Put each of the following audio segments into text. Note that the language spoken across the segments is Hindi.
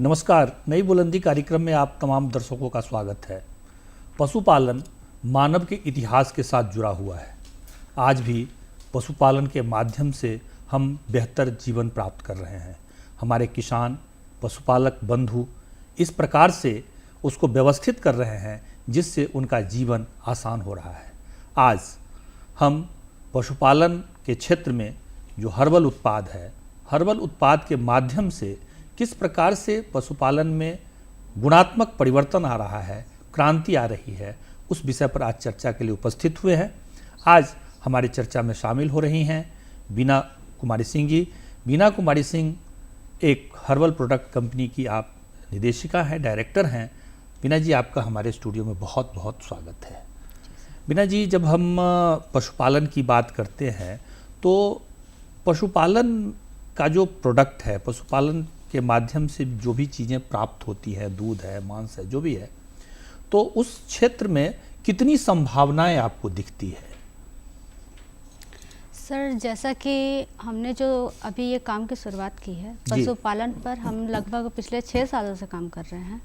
नमस्कार। नई बुलंदी कार्यक्रम में आप तमाम दर्शकों का स्वागत है। पशुपालन मानव के इतिहास के साथ जुड़ा हुआ है। आज भी पशुपालन के माध्यम से हम बेहतर जीवन प्राप्त कर रहे हैं। हमारे किसान, पशुपालक बंधु इस प्रकार से उसको व्यवस्थित कर रहे हैं जिससे उनका जीवन आसान हो रहा है। आज हम पशुपालन के क्षेत्र में जो हर्बल उत्पाद है, हर्बल उत्पाद के माध्यम से किस प्रकार से पशुपालन में गुणात्मक परिवर्तन आ रहा है, क्रांति आ रही है, उस विषय पर आज चर्चा के लिए उपस्थित हुए हैं। आज हमारी चर्चा में शामिल हो रही हैं बीना कुमारी सिंह जी। बीना कुमारी सिंह एक हर्बल प्रोडक्ट कंपनी की आप निदेशिका हैं, डायरेक्टर हैं। बीना जी, आपका हमारे स्टूडियो में बहुत बहुत स्वागत है। बीना जी, जब हम पशुपालन की बात करते हैं तो पशुपालन का जो प्रोडक्ट है, पशुपालन के माध्यम से जो भी चीज़ें प्राप्त होती हैं, दूध है, मांस है, जो भी है, तो उस क्षेत्र में कितनी संभावनाएं आपको दिखती है? सर, जैसा कि हमने जो अभी ये काम की शुरुआत की है, पशुपालन पर हम लगभग पिछले 6 सालों से काम कर रहे हैं।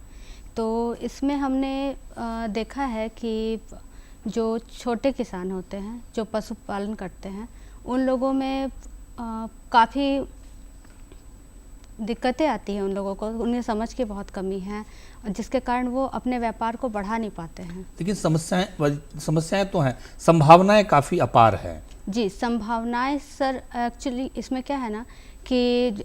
तो इसमें हमने देखा है कि जो छोटे किसान होते हैं, जो पशुपालन करते हैं, उन लोगों में काफ़ी दिक्कतें आती हैं। उन लोगों को उन्हें समझ की बहुत कमी है, जिसके कारण वो अपने व्यापार को बढ़ा नहीं पाते हैं। लेकिन समस्याएं तो हैं, संभावनाएं काफ़ी अपार है। जी, संभावनाएं सर, एक्चुअली इसमें क्या है ना कि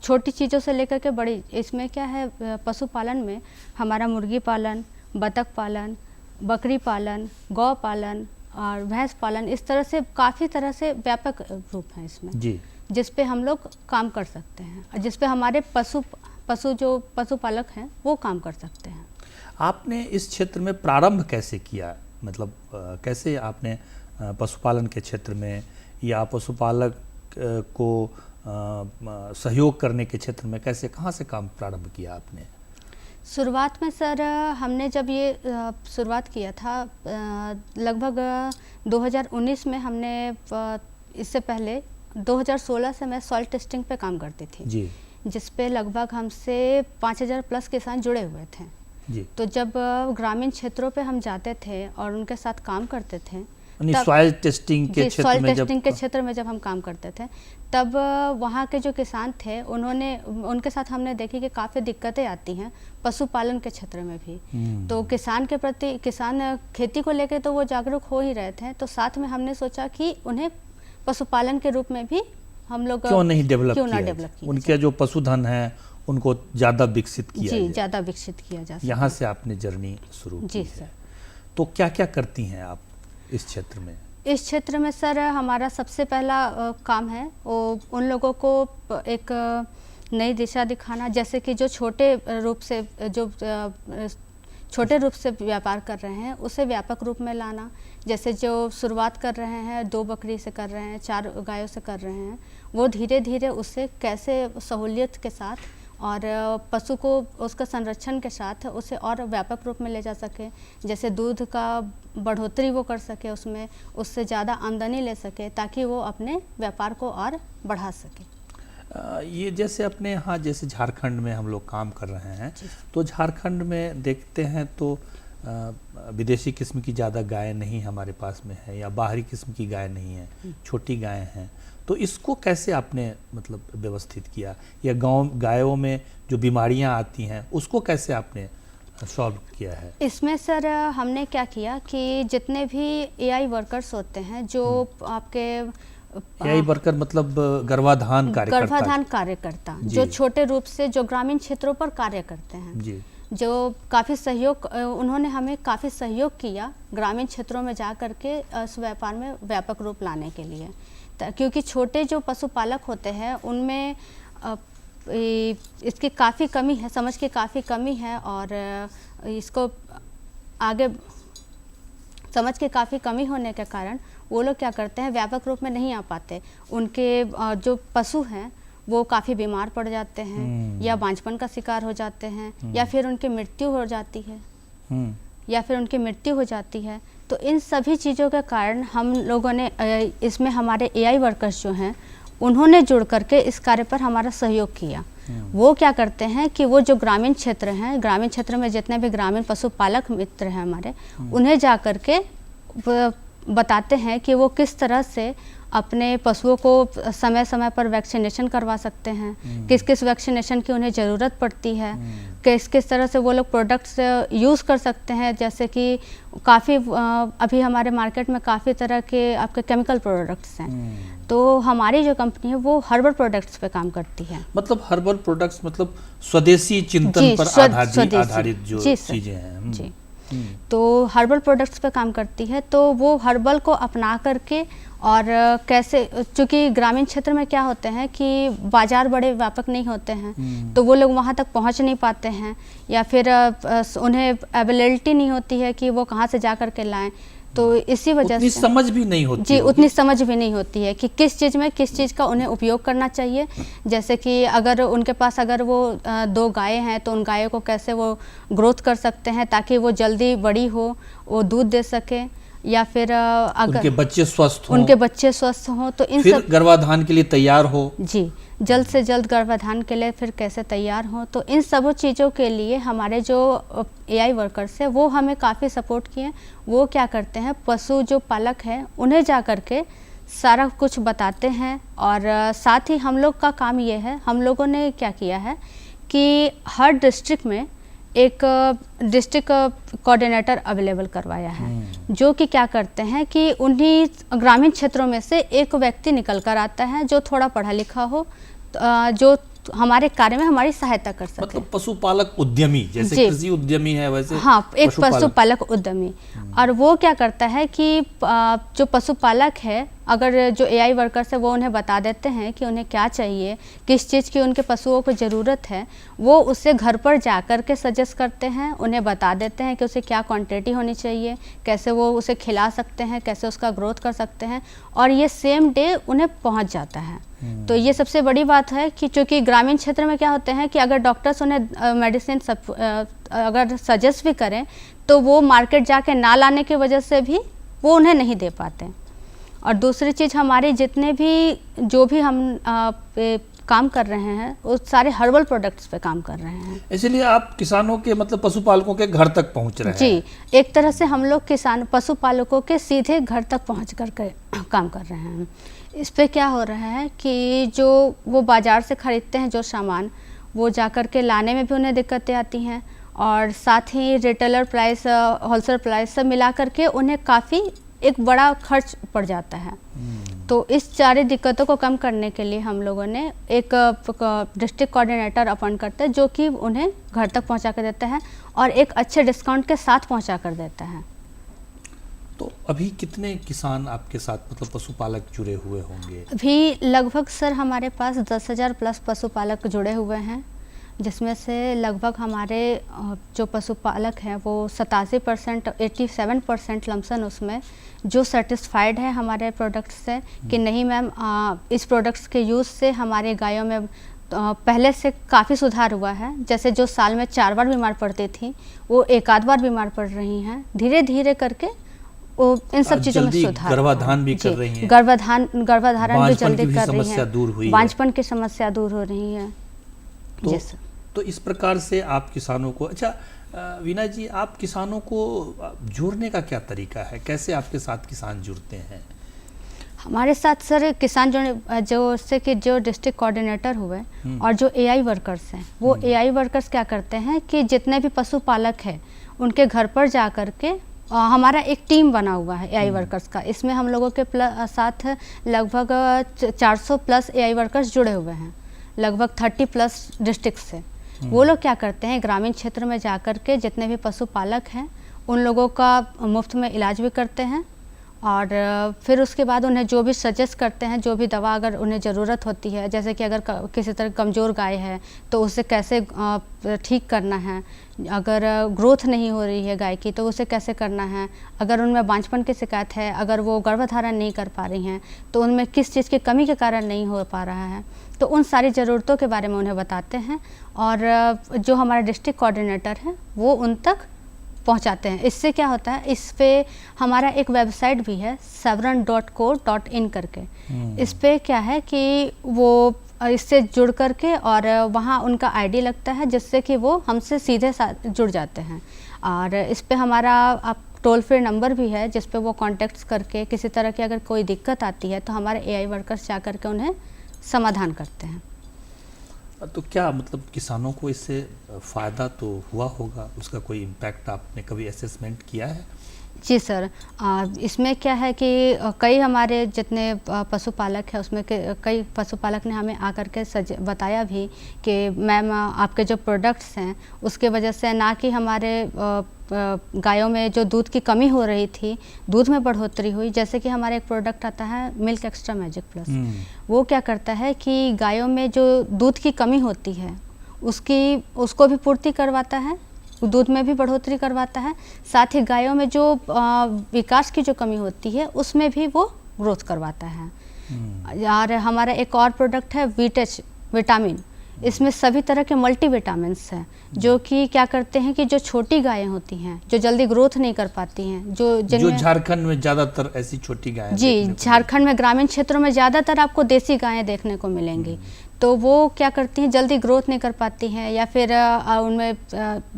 छोटी चीज़ों से लेकर के बड़ी, इसमें क्या है, पशुपालन में हमारा मुर्गी पालन, बतख पालन, बकरी पालन, गौ पालन और भैंस पालन, इस तरह से काफ़ी तरह से व्यापक रूप है इसमें जी, जिस पे हम लोग काम कर सकते हैं और जिस पे हमारे जो पशुपालक हैं वो काम कर सकते हैं। आपने इस क्षेत्र में प्रारंभ कैसे किया? मतलब कैसे आपने पशुपालन के क्षेत्र में या पशुपालक को सहयोग करने के क्षेत्र में कैसे, कहाँ से काम प्रारंभ किया आपने? शुरुआत में सर, हमने जब ये शुरुआत किया था लगभग 2019 में, हमने इससे पहले 2016 से मैं सॉइल टेस्टिंग पे काम करती थी जी, जिस पे लगभग हमसे 5000 प्लस किसान जुड़े हुए थे जी। तो जब ग्रामीण क्षेत्रों पे हम जाते थे और उनके साथ काम करते थे, सॉइल टेस्टिंग के क्षेत्र में जब हम काम करते थे, तब वहाँ के जो किसान थे, उनके साथ हमने देखी कि काफ़ी दिक्कतें आती हैं पशुपालन के क्षेत्र में भी। तो किसान के प्रति, किसान खेती को लेकर तो वो जागरूक हो ही रहे थे, तो साथ में हमने सोचा कि उन्हें पशुपालन के रूप में भी हम लोग क्यों ना डेवलप किया, उनके जो पशुधन है उनको ज़्यादा विकसित किया जी, ज़्यादा विकसित किया जा सके। यहाँ से आपने जर्नी शुरू की जी है। सर। तो क्या क्या करती हैं आप इस क्षेत्र में? इस क्षेत्र में सर, हमारा सबसे पहला काम है वो उन लोगों को एक नई दिशा दिखाना, जैसे कि जो छोटे रूप से व्यापार कर रहे हैं उसे व्यापक रूप में लाना। जैसे जो शुरुआत कर रहे हैं, 2 बकरी से कर रहे हैं, 4 गायों से कर रहे हैं, वो धीरे धीरे उससे कैसे सहूलियत के साथ और पशु को उसका संरक्षण के साथ उसे और व्यापक रूप में ले जा सके। जैसे दूध का बढ़ोतरी वो कर सके, उससे ज़्यादा आमदनी ले सके, ताकि वो अपने व्यापार को और बढ़ा सके। ये जैसे अपने यहाँ, जैसे झारखंड में हम लोग काम कर रहे हैं, तो झारखंड में देखते हैं तो विदेशी किस्म की ज़्यादा गाय नहीं हमारे पास में है, या बाहरी किस्म की गाय नहीं है, छोटी गायें हैं। तो इसको कैसे आपने मतलब व्यवस्थित किया, या गायों में जो बीमारियां आती हैं उसको कैसे आपने सॉल्व किया है? इसमें सर, हमने क्या किया कि जितने भी एआई वर्कर्स होते हैं, जो आपके एआई वर्कर मतलब गर्भाधान कार्यकर्ता जो छोटे रूप से जो ग्रामीण क्षेत्रों पर कार्य करते हैं जी, जो काफ़ी सहयोग, उन्होंने हमें काफ़ी सहयोग किया ग्रामीण क्षेत्रों में जा करके इस व्यापार में व्यापक रूप लाने के लिए। क्योंकि छोटे जो पशुपालक होते हैं उनमें इसकी काफ़ी कमी है, समझ की काफ़ी कमी है, और इसको आगे समझ की काफ़ी कमी होने के कारण वो लोग क्या करते हैं, व्यापक रूप में नहीं आ पाते। उनके जो पशु हैं वो काफ़ी बीमार पड़ जाते हैं, या बांझपन का शिकार हो जाते हैं, या फिर उनकी मृत्यु हो जाती है। तो इन सभी चीज़ों के कारण हम लोगों ने इसमें हमारे एआई वर्कर्स जो हैं उन्होंने जुड़ करके इस कार्य पर हमारा सहयोग किया। वो क्या करते हैं कि वो जो ग्रामीण क्षेत्र हैं, ग्रामीण क्षेत्र में जितने भी ग्रामीण पशुपालक मित्र हैं हमारे, उन्हें जा कर के बताते हैं कि वो किस तरह से अपने पशुओं को समय समय पर वैक्सीनेशन करवा सकते हैं, किस किस वैक्सीनेशन की उन्हें ज़रूरत पड़ती है, किस किस तरह से वो लोग प्रोडक्ट्स यूज़ कर सकते हैं। जैसे कि काफ़ी अभी हमारे मार्केट में काफ़ी तरह के आपके केमिकल प्रोडक्ट्स हैं, तो हमारी जो कंपनी है वो हर्बल प्रोडक्ट्स पे काम करती है। मतलब हर्बल प्रोडक्ट्स मतलब स्वदेशी चिंतन पर आधारित जो चीज़ें हैं। जी, तो हर्बल प्रोडक्ट्स पे काम करती है। तो वो हर्बल को अपना करके और कैसे, चूँकि ग्रामीण क्षेत्र में क्या होते हैं कि बाज़ार बड़े व्यापक नहीं होते हैं, तो वो लोग वहाँ तक पहुँच नहीं पाते हैं, या फिर उन्हें अवेलेबिलिटी नहीं होती है कि वो कहाँ से जा कर के लाएँ। तो इसी वजह से समझ भी नहीं होती जी, उतनी समझ भी नहीं होती है कि किस चीज़ में किस चीज़ का उन्हें उपयोग करना चाहिए। जैसे कि अगर उनके पास अगर वो 2 गायें हैं तो उन गायों को कैसे वो ग्रोथ कर सकते हैं ताकि वो जल्दी बड़ी हो, वो दूध दे सके, या फिर अगर उनके बच्चे स्वस्थ हों तो इन फिर सब गर्भाधान के लिए तैयार हो। जी, जल्द से जल्द गर्भाधान के लिए फिर कैसे तैयार हो। तो इन सब चीज़ों के लिए हमारे जो एआई वर्कर्स हैं वो हमें काफ़ी सपोर्ट किए। वो क्या करते हैं, पशु जो पालक है उन्हें जा कर के सारा कुछ बताते हैं। और साथ ही हम लोग का काम ये है, हम लोगों ने क्या किया है कि हर डिस्ट्रिक्ट में एक डिस्ट्रिक्ट कोऑर्डिनेटर अवेलेबल करवाया है, जो कि क्या करते हैं कि उन्हीं ग्रामीण क्षेत्रों में से एक व्यक्ति निकल कर आता है जो थोड़ा पढ़ा लिखा हो, जो हमारे कार्य में हमारी सहायता कर सके। मतलब पशुपालक उद्यमी, जैसे कृषि उद्यमी है वैसे हाँ, एक पशुपालक उद्यमी। और वो क्या करता है कि जो पशुपालक है, अगर जो एआई वर्कर्स है वो उन्हें बता देते हैं कि उन्हें क्या चाहिए, किस चीज़ की उनके पशुओं को ज़रूरत है, वो उसे घर पर जा कर के सजेस्ट करते हैं, उन्हें बता देते हैं कि उसे क्या क्वांटिटी होनी चाहिए, कैसे वो उसे खिला सकते हैं, कैसे उसका ग्रोथ कर सकते हैं, और ये सेम डे उन्हें पहुंच जाता है। तो ये सबसे बड़ी बात है कि चूँकि ग्रामीण क्षेत्र में क्या होते हैं कि अगर डॉक्टर्स उन्हें मेडिसिन अगर सजेस्ट भी करें तो वो मार्केट जाके ना लाने की वजह से भी वो उन्हें नहीं दे पाते। और दूसरी चीज़, हमारे जितने भी जो भी हम काम कर रहे हैं वो सारे हर्बल प्रोडक्ट्स पे काम कर रहे हैं। इसलिए आप किसानों के मतलब पशुपालकों के घर तक पहुंच रहे हैं। जी, एक तरह से हम लोग पशुपालकों के सीधे घर तक पहुंच कर काम कर रहे हैं। इस पे क्या हो रहा है कि जो वो बाज़ार से ख़रीदते हैं जो सामान, वो जा कर के लाने में भी उन्हें दिक्कतें आती हैं, और साथ ही रिटेलर प्राइस, होलसेल प्राइस सब मिला करके उन्हें काफ़ी एक बड़ा खर्च पड़ जाता है। तो इस सारी दिक्कतों को कम करने के लिए हम लोगों ने एक डिस्ट्रिक्ट कोऑर्डिनेटर अपॉइंट करते हैं, जो कि उन्हें घर तक पहुंचा कर देता है और एक अच्छे डिस्काउंट के साथ पहुंचा कर देता है। तो अभी कितने किसान आपके साथ मतलब पशुपालक जुड़े हुए होंगे? अभी लगभग सर हमारे पास 10,000 प्लस पशुपालक जुड़े हुए हैं, जिसमें से लगभग हमारे जो पशुपालक हैं वो 87%, 87% लमसम उसमें जो सेटिस्फाइड है हमारे प्रोडक्ट्स से कि नहीं मैम, इस प्रोडक्ट्स के यूज़ से हमारे गायों में पहले से काफ़ी सुधार हुआ है। जैसे जो साल में 4 बार बीमार पड़ती थी वो 1 आध बार बीमार पड़ रही हैं। धीरे धीरे करके वो इन सब चीज़ों में सुधार, गर्भाधान भी कर रही हैं, गर्भाधारण भी जल्दी कर रही है, बांझपन की समस्या दूर हो रही है। तो इस प्रकार से आप किसानों को, अच्छा वीना जी, आप किसानों को जोड़ने का क्या तरीका है, कैसे आपके साथ किसान जुड़ते हैं? हमारे साथ सर किसान जो डिस्ट्रिक्ट कोऑर्डिनेटर हुए और जो एआई वर्कर्स हैं, वो एआई वर्कर्स क्या करते हैं कि जितने भी पशुपालक हैं उनके घर पर जा कर के हमारा एक टीम बना हुआ है एआई वर्कर्स का। इसमें हम लोगों के साथ लगभग 400 प्लस एआई वर्कर्स जुड़े हुए हैं, लगभग 30 प्लस डिस्ट्रिक्ट से। वो लोग क्या करते हैं, ग्रामीण क्षेत्र में जा कर के जितने भी पशुपालक हैं उन लोगों का मुफ्त में इलाज भी करते हैं, और फिर उसके बाद उन्हें जो भी सजेस्ट करते हैं, जो भी दवा अगर उन्हें ज़रूरत होती है, जैसे कि अगर किसी तरह कमज़ोर गाय है तो उसे कैसे ठीक करना है, अगर ग्रोथ नहीं हो रही है गाय की तो उसे कैसे करना है, अगर उनमें बांझपन की शिकायत है, अगर वो गर्भधारण नहीं कर पा रही हैं तो उनमें किस चीज़ की कमी के कारण नहीं हो पा रहा है, तो उन सारी ज़रूरतों के बारे में उन्हें बताते हैं। और जो हमारा डिस्ट्रिक्ट कोऑर्डिनेटर है वो उन तक पहुंचाते हैं। इससे क्या होता है, इस पे हमारा एक वेबसाइट भी है sevran.co.in करके। इस पे क्या है कि वो इससे जुड़ करके और वहाँ उनका आईडी लगता है, जिससे कि वो हमसे सीधे साथ जुड़ जाते हैं। और इस पे हमारा आप टोल फ्री नंबर भी है, जिस पे वो कॉन्टेक्ट करके किसी तरह की अगर कोई दिक्कत आती है तो हमारे एआई वर्कर्स जा करके उन्हें समाधान करते हैं। तो क्या मतलब किसानों को इससे फ़ायदा तो हुआ होगा, उसका कोई इम्पैक्ट आपने कभी असेसमेंट किया है? जी सर, इसमें क्या है कि कई हमारे जितने पशुपालक हैं उसमें कई पशुपालक ने हमें आकर के बताया भी कि मैम आपके जो प्रोडक्ट्स हैं उसके वजह से ना कि हमारे गायों में जो दूध की कमी हो रही थी, दूध में बढ़ोतरी हुई। जैसे कि हमारा एक प्रोडक्ट आता है मिल्क एक्स्ट्रा मैजिक प्लस, वो क्या करता है कि गायों में जो दूध की कमी होती है उसको भी पूर्ति करवाता है, दूध में भी बढ़ोतरी करवाता है, साथ ही गायों में जो विकास की जो कमी होती है उसमें भी वो ग्रोथ करवाता है। और हमारा एक और प्रोडक्ट है वीटेच विटामिन, इसमें सभी तरह के मल्टी विटामिन्स हैं जो कि क्या करते हैं कि जो छोटी गायें होती हैं जो जल्दी ग्रोथ नहीं कर पाती हैं, जो झारखंड में ज़्यादातर ऐसी छोटी गायें जी, झारखंड में ग्रामीण क्षेत्रों में ज़्यादातर आपको देसी गायें देखने को मिलेंगी, तो वो क्या करती हैं जल्दी ग्रोथ नहीं कर पाती हैं या फिर उनमें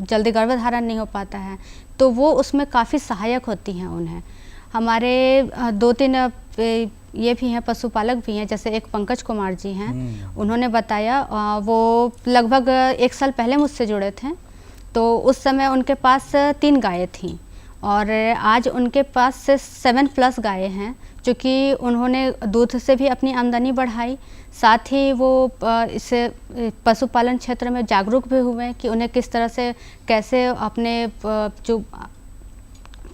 जल्दी गर्भधारण नहीं हो पाता है, तो वो उसमें काफ़ी सहायक होती हैं उन्हें। हमारे 2-3 ये भी हैं पशुपालक भी हैं, जैसे एक पंकज कुमार जी हैं, उन्होंने बताया वो लगभग 1 साल पहले मुझसे जुड़े थे, तो उस समय उनके पास 3 गायें थीं और आज उनके पास 7+ गायें हैं, जो कि उन्होंने दूध से भी अपनी आमदनी बढ़ाई, साथ ही वो इस पशुपालन क्षेत्र में जागरूक भी हुए कि उन्हें किस तरह से कैसे अपने जो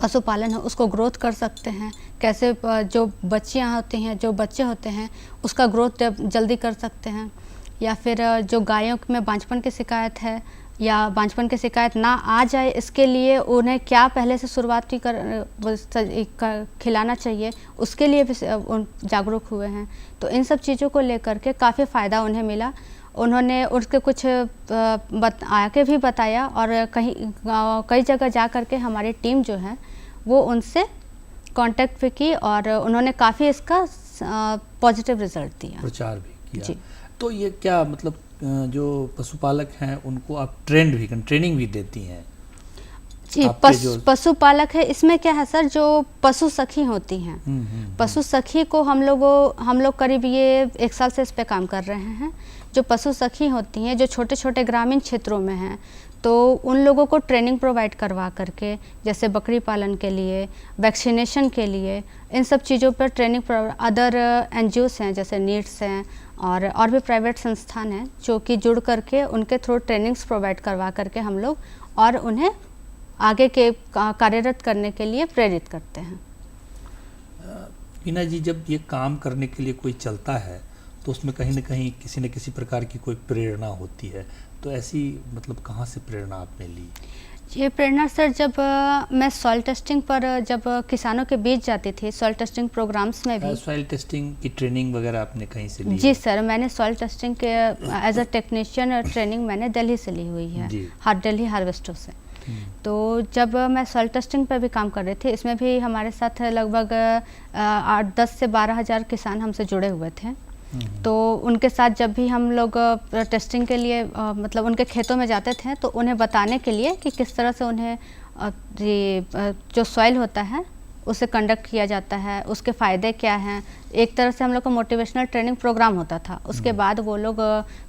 पशुपालन है उसको ग्रोथ कर सकते हैं, कैसे जो बच्चियां होती हैं, जो बच्चे होते हैं उसका ग्रोथ जल्दी कर सकते हैं, या फिर जो गायों में बांझपन की शिकायत है या बांझपन की शिकायत ना आ जाए इसके लिए उन्हें क्या पहले से शुरुआती खिलाना चाहिए, उसके लिए भी जागरूक हुए हैं। तो इन सब चीज़ों को लेकर के काफ़ी फ़ायदा उन्हें मिला। उन्होंने उसके कुछ आके भी बताया और कई जगह जा कर के हमारी टीम जो है वो उनसे कांटेक्ट भी की और उन्होंने काफ़ी इसका पॉजिटिव रिजल्ट दिया, प्रचार भी किया। जी। तो ये क्या मतलब जो पशुपालक हैं उनको आप ट्रेनिंग भी देती हैं? जी, पशुपालक है, इसमें क्या है सर, जो पशु सखी होती हैं, पशु सखी को हम लोग करीब ये 1 साल से इस पे काम कर रहे हैं। जो पशु सखी होती हैं जो छोटे छोटे ग्रामीण क्षेत्रों में हैं, तो उन लोगों को ट्रेनिंग प्रोवाइड करवा करके, जैसे बकरी पालन के लिए, वैक्सीनेशन के लिए, इन सब चीज़ों पर ट्रेनिंग अदर NGOs हैं जैसे नीड्स हैं और भी प्राइवेट संस्थान हैं जो कि जुड़ करके उनके थ्रू ट्रेनिंग्स प्रोवाइड करवा करके हम लोग और उन्हें आगे के कार्यरत करने के लिए प्रेरित करते हैं। मीना जी, जब ये काम करने के लिए कोई चलता है तो उसमें कहीं ना कहीं किसी न किसी प्रकार की कोई प्रेरणा होती है, तो ऐसी मतलब कहाँ से प्रेरणा आपने ली? ये प्रेरणा सर, जब मैं सॉइल टेस्टिंग पर जब किसानों के बीच जाती थी, सॉइल टेस्टिंग प्रोग्राम्स में भी सॉइल टेस्टिंग की ट्रेनिंग वगैरह आपने कहीं से ली? जी सर, मैंने सॉइल टेस्टिंग के एज अ टेक्नीशियन ट्रेनिंग मैंने दिल्ली से ली हुई है, दिल्ली हार्वेस्टर से। तो जब मैं सॉइल टेस्टिंग पर भी काम कर रही थी, इसमें भी हमारे साथ लगभग 10 से 12 हज़ार किसान हमसे जुड़े हुए थे। तो उनके साथ जब भी हम लोग टेस्टिंग के लिए मतलब उनके खेतों में जाते थे, तो उन्हें बताने के लिए कि किस तरह से उन्हें जो सॉइल होता है उसे कंडक्ट किया जाता है, उसके फ़ायदे क्या हैं, एक तरह से हम लोग का मोटिवेशनल ट्रेनिंग प्रोग्राम होता था। उसके बाद वो लोग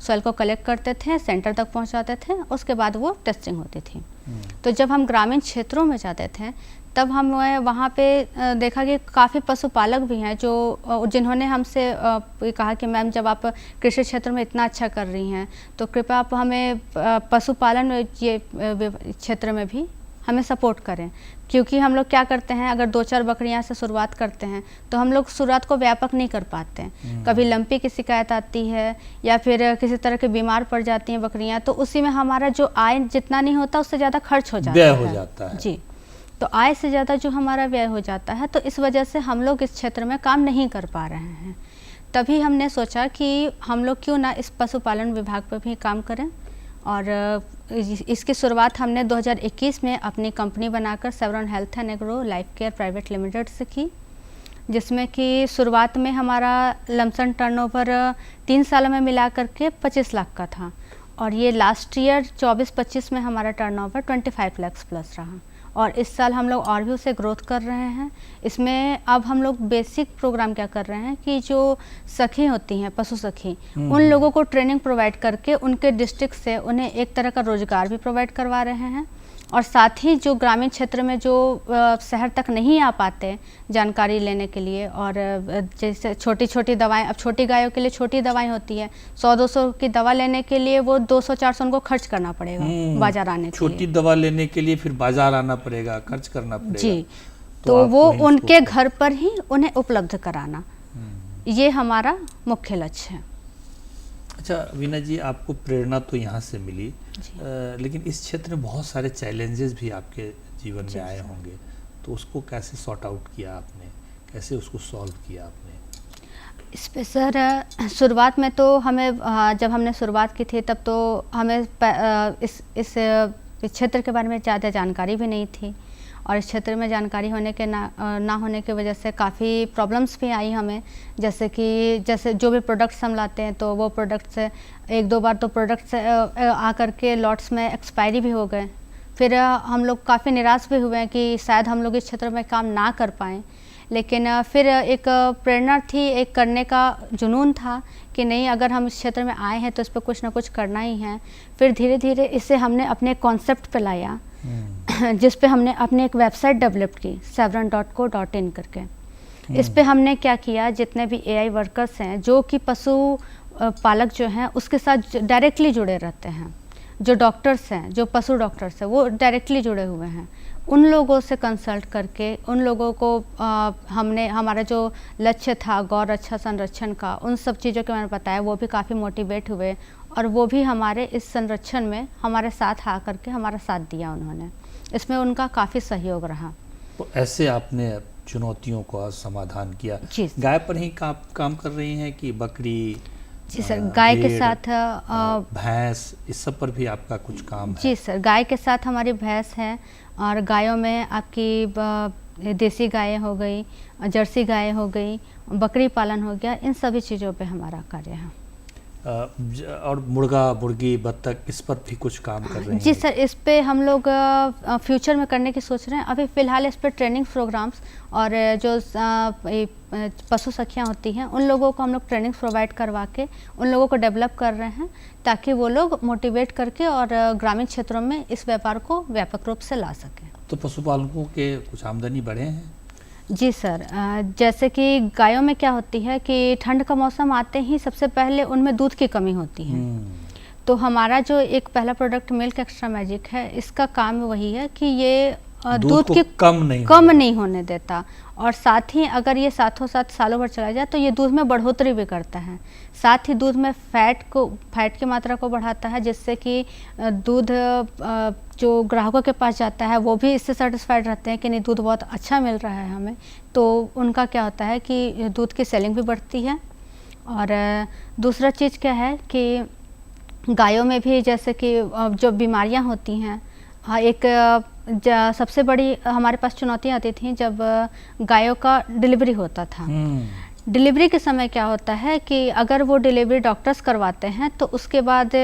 सॉइल को कलेक्ट करते थे, सेंटर तक पहुंचाते थे, उसके बाद वो टेस्टिंग होती थी। तो जब हम ग्रामीण क्षेत्रों में जाते थे तब हम वहाँ पे देखा कि काफ़ी पशुपालक भी हैं जो जिन्होंने हमसे कहा कि मैम, जब आप कृषि क्षेत्र में इतना अच्छा कर रही हैं तो कृपया आप हमें पशुपालन ये क्षेत्र में भी हमें सपोर्ट करें, क्योंकि हम लोग क्या करते हैं, अगर 2-4 बकरियां से शुरुआत करते हैं तो हम लोग शुरुआत को व्यापक नहीं कर पाते हैं। कभी लंपी की शिकायत आती है या फिर किसी तरह के बीमार पड़ जाती हैं बकरियां, तो उसी में हमारा जो आय जितना नहीं होता उससे ज़्यादा खर्च हो जाता है। जी, तो आय से ज़्यादा जो हमारा व्यय हो जाता है, तो इस वजह से हम लोग इस क्षेत्र में काम नहीं कर पा रहे हैं। तभी हमने सोचा कि हम लोग क्यों ना इस पशुपालन विभाग पर भी काम करें, और इसकी शुरुआत हमने 2021 में अपनी कंपनी बनाकर Sevron health and agro life care private limited से की। जिसमें कि शुरुआत में हमारा लमसम टर्नओवर 3 सालों में मिला करके 25 लाख का था, और ये लास्ट ईयर 24-25 में हमारा टर्नओवर 25 लाख प्लस रहा, और इस साल हम लोग और भी उसे ग्रोथ कर रहे हैं। इसमें अब हम लोग बेसिक प्रोग्राम क्या कर रहे हैं कि जो सखी होती हैं, पशु सखी, उन लोगों को ट्रेनिंग प्रोवाइड करके उनके डिस्ट्रिक्ट से उन्हें एक तरह का रोजगार भी प्रोवाइड करवा रहे हैं, और साथ ही जो ग्रामीण क्षेत्र में जो शहर तक नहीं आ पाते जानकारी लेने के लिए, और जैसे छोटी छोटी दवाएं, अब छोटी गायों के लिए छोटी दवाएं होती है, 100-200 की दवा लेने के लिए वो 200-400 उनको खर्च करना पड़ेगा बाजार आने के लिए। छोटी दवा लेने के लिए फिर बाजार आना पड़ेगा, खर्च करना पड़ेगा जी, तो वो उनके घर पर ही उन्हें उपलब्ध कराना, ये हमारा मुख्य लक्ष्य है। अच्छा वीना जी, आपको प्रेरणा तो यहाँ से मिली, लेकिन इस क्षेत्र में बहुत सारे चैलेंजेस भी आपके जीवन में आए होंगे, तो उसको कैसे सॉर्ट आउट किया आपने, कैसे उसको सॉल्व किया आपने? इस पे सर शुरुआत में तो हमें जब हमने शुरुआत की थी तब तो हमें इस क्षेत्र के बारे में ज़्यादा जानकारी भी नहीं थी, और इस क्षेत्र में जानकारी होने के ना होने की वजह से काफ़ी प्रॉब्लम्स भी आई हमें। जैसे जो भी प्रोडक्ट्स हम लाते हैं तो वो प्रोडक्ट्स 1-2 बार तो प्रोडक्ट्स आकर के लॉट्स में एक्सपायरी भी हो गए। फिर हम लोग काफ़ी निराश भी हुए कि शायद हम लोग इस क्षेत्र में काम ना कर पाएँ, लेकिन फिर एक प्रेरणा थी, एक करने का जुनून था कि नहीं, अगर हम इस क्षेत्र में आए हैं तो इस पर कुछ ना कुछ करना ही है। फिर धीरे धीरे इसे हमने अपने कॉन्सेप्ट पे लाया, जिस पे हमने अपने एक वेबसाइट डेवलप की sevran.co.in करके। इस पे हमने क्या किया, जितने भी AI वर्कर्स हैं जो कि पशु पालक जो हैं उसके साथ डायरेक्टली जुड़े रहते हैं, जो डॉक्टर्स हैं, जो पशु डॉक्टर्स हैं, वो डायरेक्टली जुड़े हुए हैं, उन लोगों से कंसल्ट करके उन लोगों को हमने हमारा जो लक्ष्य था गौ रक्षा संरक्षण का, उन सब चीज़ों के मैंने बताया, वो भी काफ़ी मोटिवेट हुए, और वो भी हमारे इस संरक्षण में हमारे साथ आ करके हमारा साथ दिया उन्होंने। इसमें उनका काफ़ी सहयोग रहा। तो ऐसे आपने चुनौतियों का समाधान किया। जी गाय पर ही काम कर रही हैं कि बकरी? जी सर, गाय के साथ भैंस, इस सब पर भी आपका कुछ काम है? जी सर, गाय के साथ हमारी भैंस है, और गायों में आपकी देसी गायें हो गई, जर्सी गायें हो गई, बकरी पालन हो गया, इन सभी चीज़ों पे हमारा कार्य है। और मुर्गा, मुर्गी, बत्तख, इस पर भी कुछ काम कर रहे हैं? जी सर, इस पे हम लोग फ्यूचर में करने की सोच रहे हैं। अभी फ़िलहाल इस पे ट्रेनिंग प्रोग्राम्स और जो पशु सखियाँ होती हैं उन लोगों को हम लोग ट्रेनिंग प्रोवाइड करवा के उन लोगों को डेवलप कर रहे हैं, ताकि वो लोग मोटिवेट करके और ग्रामीण क्षेत्रों में इस व्यापार को व्यापक रूप से ला सकें। तो पशुपालकों के कुछ आमदनी बढ़े हैं? जी सर, जैसे कि गायों में क्या होती है कि ठंड का मौसम आते ही सबसे पहले उनमें दूध की कमी होती है। तो हमारा जो एक पहला प्रोडक्ट मिल्क एक्स्ट्रा मैजिक है, इसका काम वही है कि ये दूध की कम नहीं होने देता, और साथ ही अगर ये साथों साथ सालों भर चला जाए तो ये दूध में बढ़ोतरी भी करता है। साथ ही दूध में फैट की मात्रा को बढ़ाता है, जिससे कि दूध जो ग्राहकों के पास जाता है वो भी इससे सेटिस्फाइड रहते हैं कि नहीं, दूध बहुत अच्छा मिल रहा है हमें। तो उनका क्या होता है कि दूध की सेलिंग भी बढ़ती है। और दूसरा चीज़ क्या है कि गायों में भी जैसे कि जो बीमारियां होती हैं, एक सबसे बड़ी हमारे पास चुनौतियाँ आती थी जब गायों का डिलीवरी होता था। डिलीवरी के समय क्या होता है कि अगर वो डिलीवरी डॉक्टर्स करवाते हैं तो उसके बाद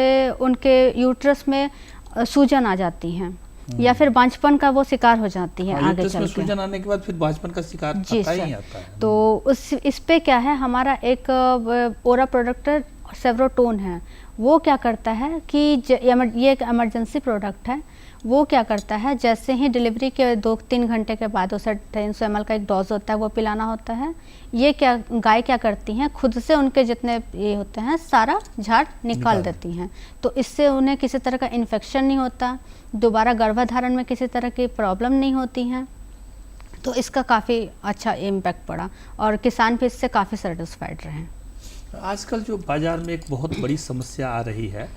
उनके यूट्रस में सूजन आ जाती है, या फिर बांझपन का वो शिकार हो जाती है आगे चल के। सूजन आने के बाद फिर बांझपन का शिकार आता ही आता है। तो इस पे क्या है, हमारा एक ओरा प्रोडक्ट सेवरोटोन है, वो क्या करता है कि ये एक इमरजेंसी प्रोडक्ट है। वो क्या करता है, जैसे ही डिलीवरी के 2-3 घंटे के बाद उसे 300 ml का एक डोज होता है, वो पिलाना होता है। ये गाय क्या करती हैं, खुद से उनके जितने ये होते हैं सारा झाड़ निकाल देती हैं। तो इससे उन्हें किसी तरह का इन्फेक्शन नहीं होता, दोबारा गर्भधारण में किसी तरह की प्रॉब्लम नहीं होती हैं। तो इसका काफ़ी अच्छा इम्पैक्ट पड़ा और किसान भी इससे काफ़ी सेटिस्फाइड रहे। आजकल जो बाज़ार में एक बहुत बड़ी समस्या आ रही है,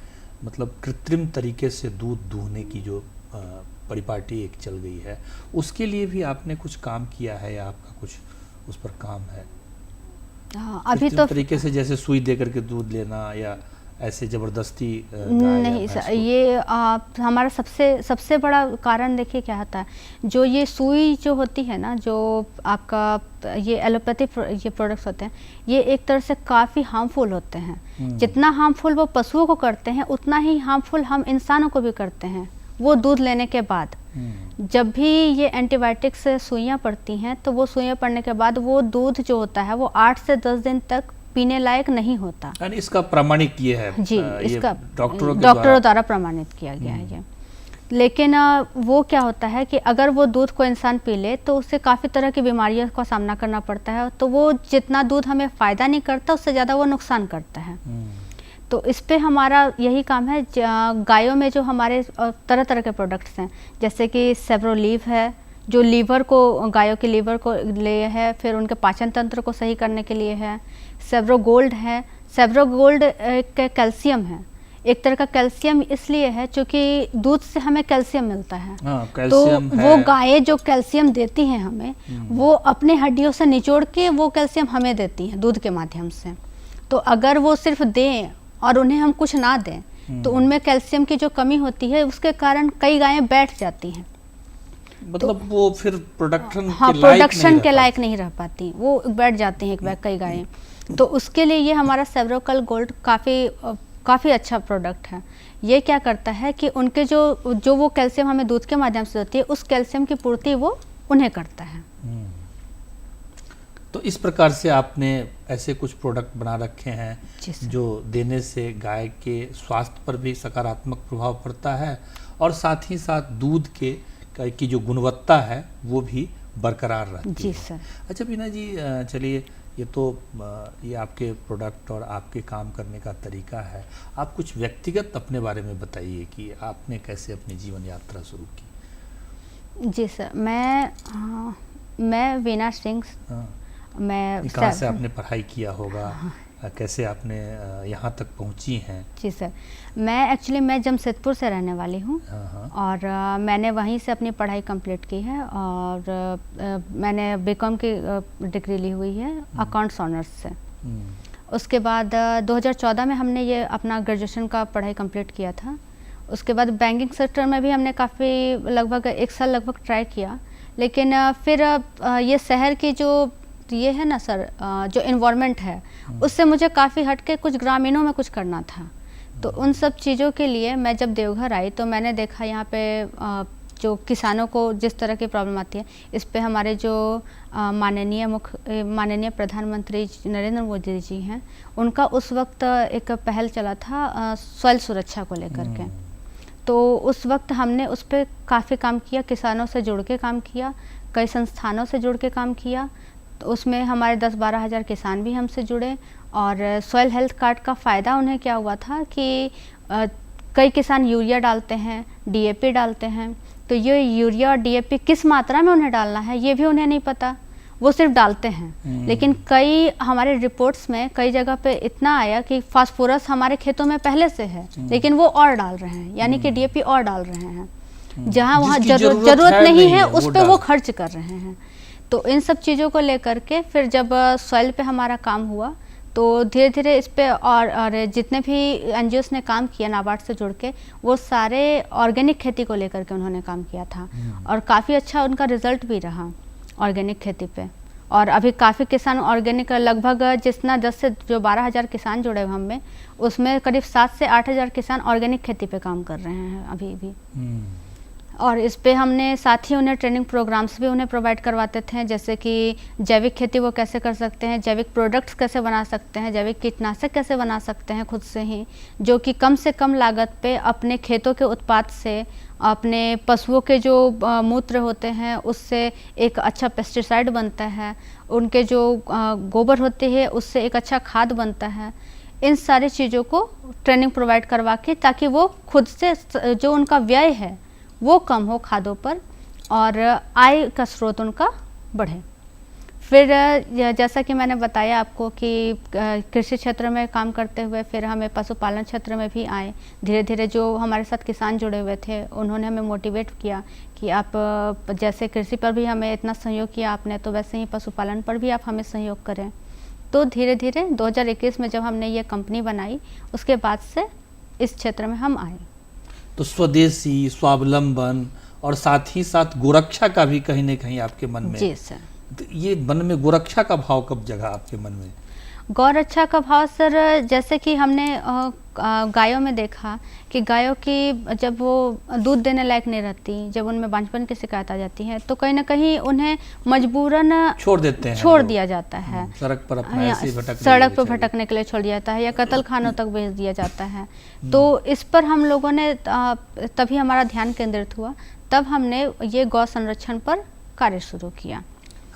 मतलब कृत्रिम तरीके से दूध दूहने की जो परिपाटी एक चल गई है, उसके लिए भी आपने कुछ काम किया है या आपका कुछ उस पर काम है? अभी तो तरीके से जैसे सुई दे करके दूध लेना या ऐसे ज़बरदस्ती गाय या नहीं भैंस सर, को? ये हमारा सबसे बड़ा कारण देखिए क्या होता है, जो ये सुई जो होती है ना, जो आपका ये एलोपैथी ये प्रोडक्ट्स होते हैं, ये एक तरह से काफ़ी हार्मफुल होते हैं। जितना हार्मफुल वो पशुओं को करते हैं, उतना ही हार्मफुल हम इंसानों को भी करते हैं वो दूध लेने के बाद। जब भी ये एंटीबायोटिक से सुइयाँ पड़ती हैं, तो वो सुइयाँ पड़ने के बाद वो दूध जो होता है वो 8 से 10 दिन तक पीने लायक नहीं होता। यानी इसका प्रमाणिक ये है जी, ये इसका डॉक्टरों द्वारा प्रमाणित किया गया है ये। लेकिन वो क्या होता है कि अगर वो दूध को इंसान पी ले तो उससे काफ़ी तरह की बीमारियों का सामना करना पड़ता है। तो वो जितना दूध हमें फ़ायदा नहीं करता, उससे ज़्यादा वो नुकसान करता है। तो इस पे हमारा यही काम है। गायों में जो हमारे तरह तरह के प्रोडक्ट्स हैं, जैसे कि सेब्रोलीव है, जो लीवर को, गायों के लीवर को लिए है, फिर उनके पाचन तंत्र को सही करने के लिए है। सेब्रो गोल्ड है। सेब्रो गोल्ड एक कैल्शियम है, एक तरह का कैल्शियम इसलिए है क्योंकि दूध से हमें कैल्शियम मिलता है। कैल्शियम तो है। वो गायें जो कैल्शियम देती हैं हमें, वो अपने हड्डियों से निचोड़ के वो कैल्शियम हमें देती हैं दूध के माध्यम से। तो अगर वो सिर्फ दें और उन्हें हम कुछ ना दें, तो उनमें कैल्शियम की जो कमी होती है उसके कारण कई गायें बैठ जाती हैं। मतलब वो फिर प्रोडक्शन प्रोडक्शन के लायक नहीं रह पाती, वो बैठ जाती हैं एक बैग कई गायें। तो उसके लिए ये हमारा सेब्रोकल गोल्ड काफ़ी अच्छा प्रोडक्ट है। ये क्या करता है कि उनके जो वो कैल्शियम हमें दूध के माध्यम से होती है, उस कैल्शियम की पूर्ति वो उन्हें करता है। तो इस प्रकार से आपने ऐसे कुछ प्रोडक्ट बना रखे हैं जो देने से गाय के स्वास्थ्य पर भी सकारात्मक प्रभाव पड़ता है और साथ ही साथ दूध की जो गुणवत्ता है वो भी बरकरार रहती है। जी सर। अच्छा बीना जी, चलिए ये आपके प्रोडक्ट और आपके काम करने का तरीका है। आप कुछ व्यक्तिगत अपने बारे में बताइए कि आपने कैसे अपनी जीवन यात्रा शुरू की। जी सर, मैं वीना सिंह। मैं कहाँ से आपने पढ़ाई किया होगा, कैसे आपने यहाँ तक पहुँची हैं? जी सर, मैं जमशेदपुर से रहने वाली हूँ और मैंने वहीं से अपनी पढ़ाई कंप्लीट की है और मैंने बीकॉम की डिग्री ली हुई है अकाउंट्स ऑनर्स से। उसके बाद 2014 में हमने ये अपना ग्रेजुएशन का पढ़ाई कंप्लीट किया था। उसके बाद बैंकिंग सेक्टर में भी हमने काफ़ी लगभग 1 साल लगभग ट्राई किया, लेकिन फिर ये शहर की जो ये है ना सर, जो इन्वायरमेंट है उससे मुझे काफ़ी हट के कुछ ग्रामीणों में कुछ करना था। तो उन सब चीज़ों के लिए मैं जब देवघर आई तो मैंने देखा यहाँ पे जो किसानों को जिस तरह की प्रॉब्लम आती है, इस पे हमारे जो माननीय प्रधानमंत्री नरेंद्र मोदी जी हैं, उनका उस वक्त एक पहल चला था सॉइल सुरक्षा को लेकर के। तो उस वक्त हमने उस पर काफ़ी काम किया, किसानों से जुड़ के काम किया, कई संस्थानों से जुड़ के काम किया। तो उसमें हमारे 10-12 हज़ार किसान भी हमसे जुड़े और सॉइल हेल्थ कार्ड का फ़ायदा उन्हें क्या हुआ था कि कई किसान यूरिया डालते हैं, डीएपी डालते हैं। तो ये यूरिया और डीएपी किस मात्रा में उन्हें डालना है ये भी उन्हें नहीं पता, वो सिर्फ डालते हैं। लेकिन कई हमारे रिपोर्ट्स में कई जगह पे इतना आया कि फास्फोरस हमारे खेतों में पहले से है, लेकिन वो और डाल रहे हैं, यानी कि डीएपी और डाल रहे हैं, जहाँ वहाँ जरूरत नहीं है उस पर वो खर्च कर रहे हैं। तो इन सब चीज़ों को लेकर के फिर जब सॉइल पे हमारा काम हुआ तो धीरे धीरे इस पे और जितने भी एनजीओस ने काम किया नाबार्ड से जुड़ के, वो सारे ऑर्गेनिक खेती को लेकर के उन्होंने काम किया था और काफ़ी अच्छा उनका रिजल्ट भी रहा ऑर्गेनिक खेती पे। और अभी काफ़ी किसान ऑर्गेनिक लगभग जितना 10 से जो 12 हज़ार किसान जुड़े हुए हमें, उसमें करीब 7 से 8 हज़ार किसान ऑर्गेनिक खेती पे काम कर रहे हैं अभी भी। और इस पे हमने साथ ही उन्हें ट्रेनिंग प्रोग्राम्स भी उन्हें प्रोवाइड करवाते थे, जैसे कि जैविक खेती वो कैसे कर सकते हैं, जैविक प्रोडक्ट्स कैसे बना सकते हैं, जैविक कीटनाशक कैसे बना सकते हैं खुद से ही, जो कि कम से कम लागत पे अपने खेतों के उत्पाद से, अपने पशुओं के जो मूत्र होते हैं उससे एक अच्छा पेस्टिसाइड बनता है, उनके जो गोबर होते हैं उससे एक अच्छा खाद बनता है। इन सारी चीज़ों को ट्रेनिंग प्रोवाइड करवा के ताकि वो खुद से जो उनका व्यय है वो कम हो खादों पर और आय का स्रोत उनका बढ़े। फिर जैसा कि मैंने बताया आपको कि कृषि क्षेत्र में काम करते हुए फिर हमें पशुपालन क्षेत्र में भी आए। धीरे धीरे जो हमारे साथ किसान जुड़े हुए थे उन्होंने हमें मोटिवेट किया कि आप जैसे कृषि पर भी हमें इतना सहयोग किया आपने, तो वैसे ही पशुपालन पर भी आप हमें सहयोग करें। तो धीरे धीरे 2021 में जब हमने ये कंपनी बनाई, उसके बाद से इस क्षेत्र में हम आए। तो स्वदेशी, स्वावलंबन और साथ ही साथ गोरक्षा का भी कहीं न कहीं आपके मन में। जी सर। तो ये मन में गोरक्षा का भाव कब जगा आपके मन में? गौरक्षा का भाव सर, जैसे कि हमने गायों में देखा कि गायों की जब वो दूध देने लायक नहीं रहती, जब उनमें बांझपन की शिकायत आ जाती है, तो कहीं ना कहीं उन्हें मजबूरन छोड़ देते हैं, छोड़ दिया जाता है। सड़क पर अपना ऐसे ही सड़क पर भटकने के लिए छोड़ दिया जाता है या कत्ल खानों तक भेज दिया जाता है। तो इस पर हम लोगों ने तभी हमारा ध्यान केंद्रित हुआ, तब हमने ये गौ संरक्षण पर कार्य शुरू किया।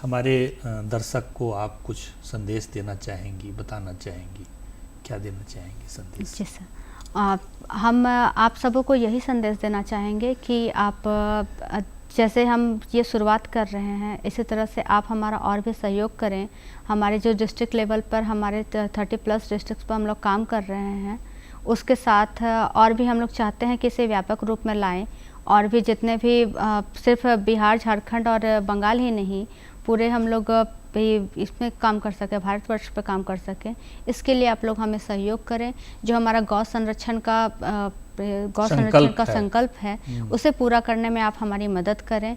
हमारे दर्शक को आप कुछ संदेश देना चाहेंगी, बताना चाहेंगी, क्या देना चाहेंगी संदेश? जी सर, हम आप सबों को यही संदेश देना चाहेंगे कि आप जैसे हम ये शुरुआत कर रहे हैं, इसी तरह से आप हमारा और भी सहयोग करें। हमारे जो डिस्ट्रिक्ट लेवल पर हमारे 30+ डिस्ट्रिक्ट पर हम लोग काम कर रहे हैं, उसके साथ और भी हम लोग चाहते हैं कि इसे व्यापक रूप में लाएं, और भी जितने भी सिर्फ बिहार, झारखंड और बंगाल ही नहीं, पूरे हम लोग इसमें काम कर सकें, भारतवर्ष पे काम कर सकें। इसके लिए आप लोग हमें सहयोग करें। जो हमारा गौ संरक्षण का संकल्प है, उसे पूरा करने में आप हमारी मदद करें।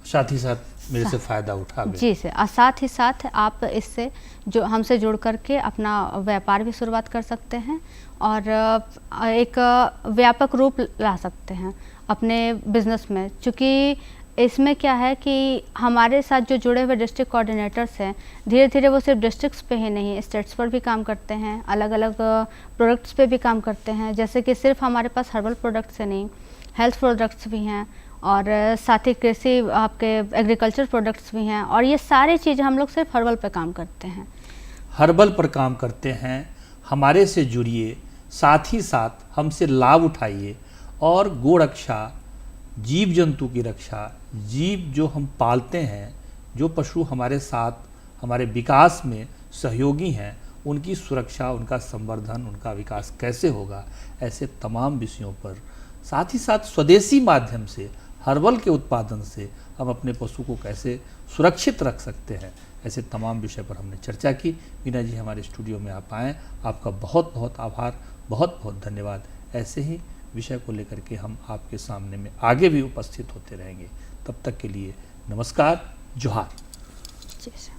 साथ ही साथ मेरे से फ़ायदा उठावें। जी सर, और साथ ही साथ आप इससे जो हमसे जुड़ करके अपना व्यापार भी शुरुआत कर सकते हैं और एक व्यापक रूप ला सकते हैं अपने बिजनेस में। क्योंकि इसमें क्या है कि हमारे साथ जो जुड़े हुए डिस्ट्रिक्ट कोऑर्डिनेटर्स हैं, धीरे धीरे वो सिर्फ डिस्ट्रिक्ट्स पे ही नहीं, स्टेट्स पर भी काम करते हैं, अलग अलग प्रोडक्ट्स पे भी काम करते हैं। जैसे कि सिर्फ हमारे पास हर्बल प्रोडक्ट्स है नहीं, हेल्थ प्रोडक्ट्स भी हैं, और साथ ही कृषि आपके एग्रीकल्चर प्रोडक्ट्स भी हैं, और ये सारी चीज़ें हम लोग सिर्फ हर्बल पे काम करते हैं। हर्बल पर काम करते हैं, हमारे से जुड़िए, साथ ही साथ हमसे लाभ उठाइए, और गोरक्षा, जीव जंतु की रक्षा, जीव जो हम पालते हैं, जो पशु हमारे साथ हमारे विकास में सहयोगी हैं, उनकी सुरक्षा, उनका संवर्धन, उनका विकास कैसे होगा, ऐसे तमाम विषयों पर, साथ ही साथ स्वदेशी माध्यम से, हर्बल के उत्पादन से हम अपने पशु को कैसे सुरक्षित रख सकते हैं, ऐसे तमाम विषय पर हमने चर्चा की। मीना जी हमारे स्टूडियो में आप आएँ, आपका बहुत बहुत आभार, बहुत बहुत धन्यवाद। ऐसे ही विषय को लेकर के हम आपके सामने में आगे भी उपस्थित होते रहेंगे। तब तक के लिए नमस्कार, जोहार। जी सर।